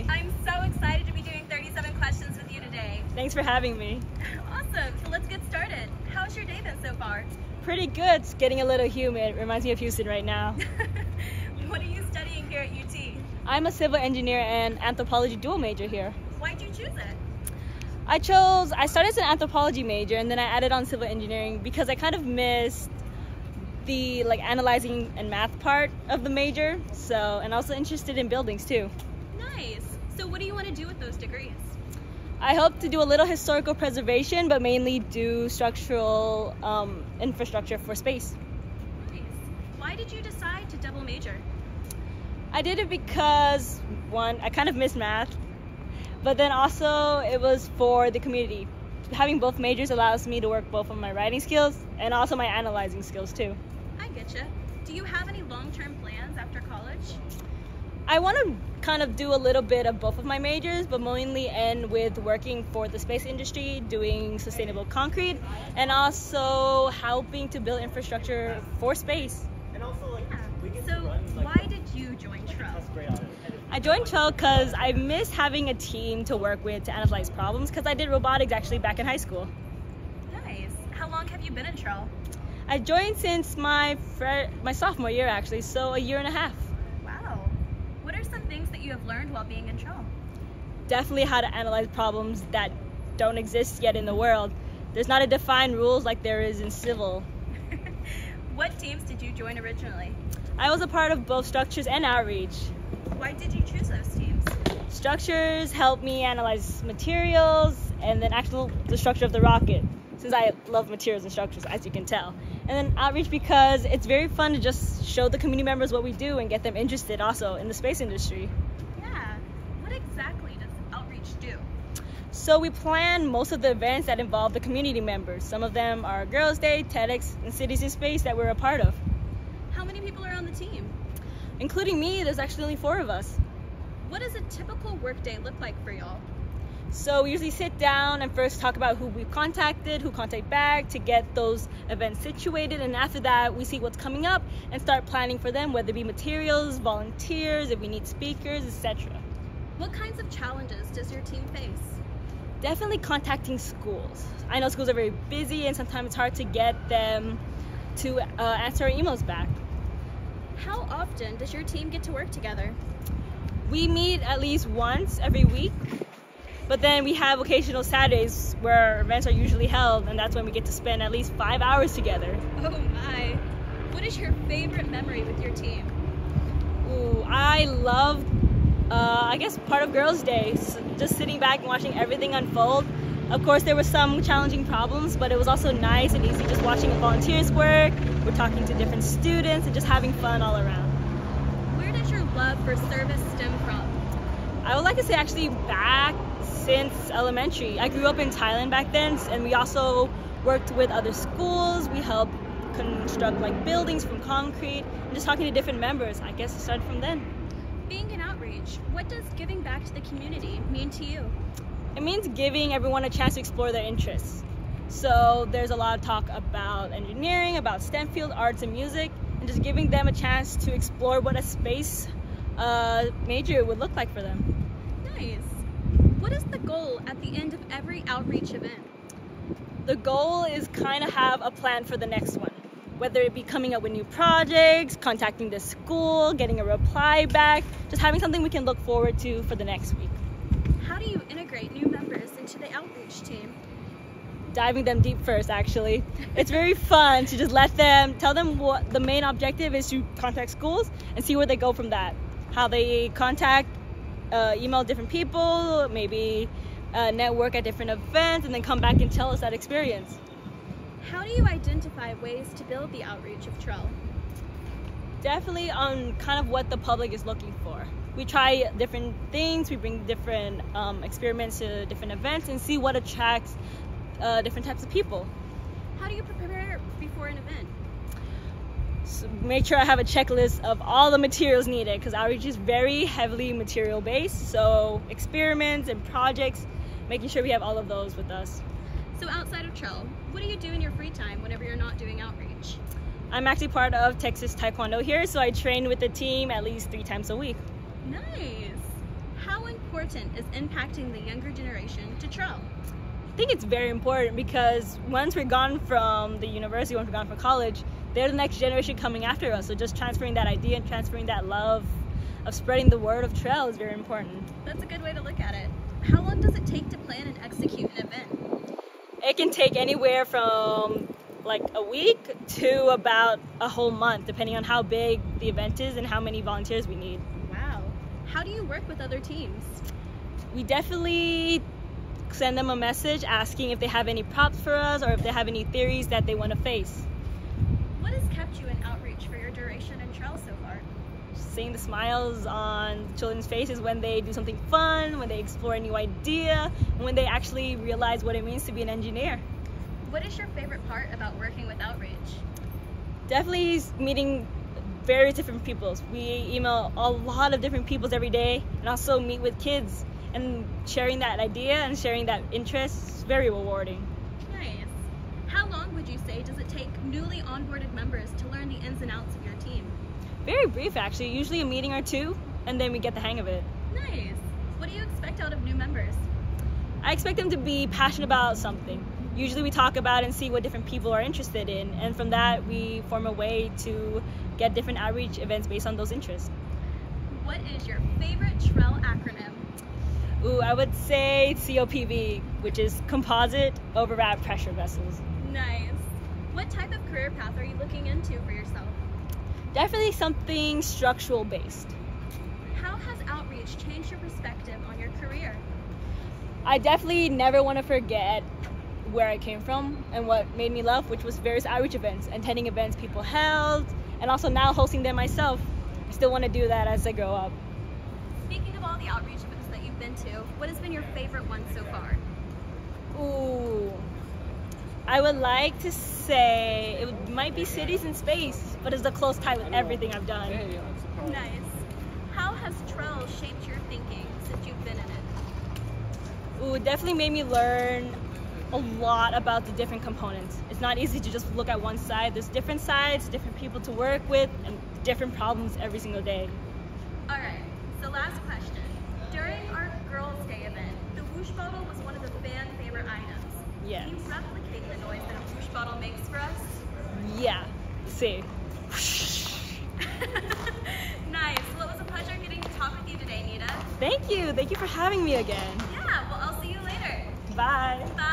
me. I'm so excited to be doing 37 questions with you today. Thanks for having me. Awesome, so let's get started. How's your day been so far? Pretty good. It's getting a little humid. Reminds me of Houston right now. What are you studying here at UT? I'm a civil engineer and anthropology dual major here. Why'd you choose it? I started as an anthropology major and then I added on civil engineering because I kind of missed the analyzing and math part of the major. So, and also interested in buildings too. Nice. So what do you want to do with those degrees? I hope to do a little historical preservation, but mainly do structural infrastructure for space. Nice. Why did you decide to double major? I did it because, one, I kind of missed math, but then also it was for the community. Having both majors allows me to work both on my writing skills and also my analyzing skills too. I getcha. Do you have any long-term plans after college? I want to kind of do a little bit of both of my majors, but mainly end with working for the space industry, doing sustainable concrete, and also helping to build infrastructure for space. So why did you join TREL? I joined TREL because I miss having a team to work with to analyze problems, because I did robotics actually back in high school. Nice. How long have you been in TREL? I joined since my sophomore year actually, so a year and a half. Wow. What are some things that you have learned while being in TREL? Definitely how to analyze problems that don't exist yet in the world. There's not a defined rules like there is in civil. What teams did you join originally? I was a part of both structures and outreach. Why did you choose those teams? Structures helped me analyze materials and then actually the structure of the rocket, since I love materials and structures, as you can tell. And then outreach because it's very fun to just show the community members what we do and get them interested also in the space industry. Yeah. What exactly does outreach do? So we plan most of the events that involve the community members. Some of them are Girls' Day, TEDx, and Cities in Space that we're a part of. How many people are on the team? Including me, there's actually only 4 of us. What does a typical workday look like for y'all? So we usually sit down and first talk about who we've contacted, who contact back to get those events situated, and after that we see what's coming up and start planning for them, whether it be materials, volunteers, if we need speakers, etc. What kinds of challenges does your team face? Definitely contacting schools. I know schools are very busy and sometimes it's hard to get them to answer our emails back. How often does your team get to work together? We meet at least once every week, but then we have occasional Saturdays where events are usually held, and that's when we get to spend at least 5 hours together. Oh my. What is your favorite memory with your team? Ooh, I loved, I guess, part of Girls' Day, just sitting back and watching everything unfold. Of course, there were some challenging problems, but it was also nice and easy just watching volunteers work. We're talking to different students and just having fun all around. Where does your love for service stem from? I would like to say actually back since elementary. I grew up in Thailand back then, and we also worked with other schools. We helped construct buildings from concrete, and just talking to different members. I guess it started from then. Being in outreach, what does giving back to the community mean to you? It means giving everyone a chance to explore their interests. So there's a lot of talk about engineering, about STEM field, arts and music, and just giving them a chance to explore what a space major would look like for them. Nice. What is the goal at the end of every outreach event? The goal is kind of have a plan for the next one, whether it be coming up with new projects, contacting the school, getting a reply back, just having something we can look forward to for the next week. How do you integrate new members into the outreach team? Diving them deep first, actually. It's very fun to just tell them what the main objective is, to contact schools and see where they go from that. How they contact, email different people, maybe network at different events, and then come back and tell us that experience. How do you identify ways to build the outreach of TREL? Definitely on kind of what the public is looking for. We try different things, we bring different experiments to different events and see what attracts different types of people. How do you prepare before an event? So make sure I have a checklist of all the materials needed, because outreach is very heavily material based, so experiments and projects, making sure we have all of those with us. So outside of TREL, what do you do in your free time whenever you're not doing outreach? I'm actually part of Texas Taekwondo here, so I train with the team at least 3 times a week. Nice. How important is impacting the younger generation to TREL? I think it's very important because once we're gone from the university, once we're gone from college, they're the next generation coming after us. So just transferring that idea and transferring that love of spreading the word of TREL is very important. That's a good way to look at it. How long does it take to plan and execute an event? It can take anywhere from like a week to about a whole month, depending on how big the event is and how many volunteers we need. Wow. How do you work with other teams? We definitely send them a message asking if they have any props for us or if they have any theories that they want to face. What has kept you in outreach for your duration in TREL so far? Seeing the smiles on children's faces when they do something fun, when they explore a new idea, and when they actually realize what it means to be an engineer. What is your favorite part about working with outreach? Definitely meeting various different peoples. We email a lot of different peoples every day and also meet with kids, and sharing that idea and sharing that interest is very rewarding. Nice. How long would you say does it take newly onboarded members to learn the ins and outs of your team? Very brief, actually. Usually a meeting or two, and then we get the hang of it. Nice. What do you expect out of new members? I expect them to be passionate about something. Usually we talk about and see what different people are interested in, and from that we form a way to get different outreach events based on those interests. What is your favorite TREL acronym? Ooh, I would say COPV, which is Composite Overwrap Pressure Vessels. Nice. What type of career path are you looking into for yourself? Definitely something structural based. How has outreach changed your perspective on your career? I definitely never want to forget where I came from and what made me love, which was various outreach events, attending events people held, and also now hosting them myself. I still want to do that as I grow up. Speaking of all the outreach events that you've been to, what has been your favorite one so far? Ooh, I would like to say it might be Cities in Space, but it's a close tie with everything I've done. Nice. How has TREL shaped your thinking since you've been in it? Ooh, it definitely made me learn a lot about the different components. It's not easy to just look at one side. There's different sides, different people to work with, and different problems every single day. All right, so last question. During our Girls' Day event, the whoosh bottle was one of the fan favorite items. Yes. Can you replicate the noise that a whoosh bottle makes for us? Yeah, see. Nice. Well, it was a pleasure getting to talk with you today, Nida. Thank you for having me again. Yeah, well, I'll see you later. Bye. Bye.